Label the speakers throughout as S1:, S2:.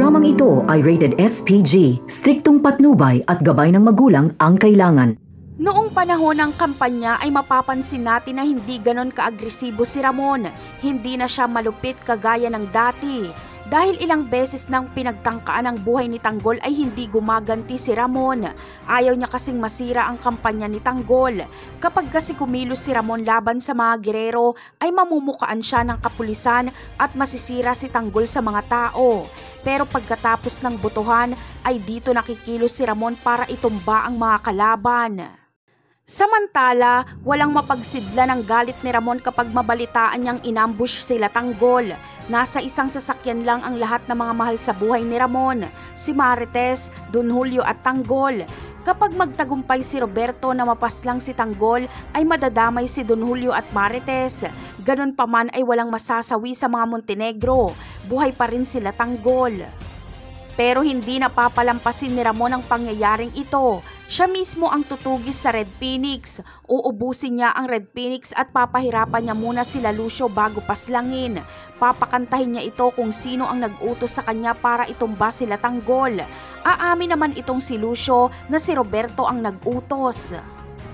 S1: Programang ito ay rated SPG, striktong patnubay at gabay ng magulang ang kailangan.
S2: Noong panahon ng kampanya ay mapapansin natin na hindi ganon kaagresibo si Ramon. Hindi na siya malupit kagaya ng dati. Dahil ilang beses nang pinagtangkaan ang buhay ni Tanggol ay hindi gumaganti si Ramon. Ayaw niya kasing masira ang kampanya ni Tanggol. Kapag kasi kumilos si Ramon laban sa mga gerero ay mamumukaan siya ng kapulisan at masisira si Tanggol sa mga tao. Pero pagkatapos ng botohan ay dito nakikilos si Ramon para itumba ang mga kalaban. Samantala, walang mapagsidla ng galit ni Ramon kapag mabalitaan niyang inambush sila Tanggol. Nasa isang sasakyan lang ang lahat ng mga mahal sa buhay ni Ramon, si Marites, Don Julio at Tanggol. Kapag magtagumpay si Roberto na mapaslang si Tanggol, ay madadamay si Don Julio at Marites. Ganon pa man ay walang masasawi sa mga Montenegro. Buhay pa rin sila Tanggol. Pero hindi napapalampasin ni Ramon ang pangyayaring ito. Siya mismo ang tutugis sa Red Phoenix. Uubusin niya ang Red Phoenix at papahirapan niya muna sila Lucio bago paslangin. Papakantahin niya ito kung sino ang nag-utos sa kanya para itumba sila Tanggol. Aamin naman itong si Lucio na si Roberto ang nag-utos.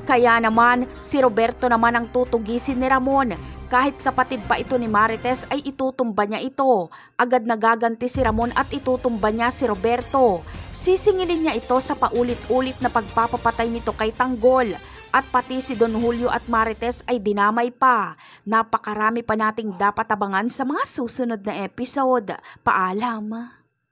S2: Kaya naman, si Roberto naman ang tutugisin ni Ramon. Kahit kapatid pa ito ni Marites ay itutumba niya ito. Agad nagaganti si Ramon at itutumba niya si Roberto. Sisingilin niya ito sa paulit-ulit na pagpapapatay nito kay Tanggol. At pati si Don Julio at Marites ay dinamay pa. Napakarami pa nating dapat abangan sa mga susunod na episode. Paalam!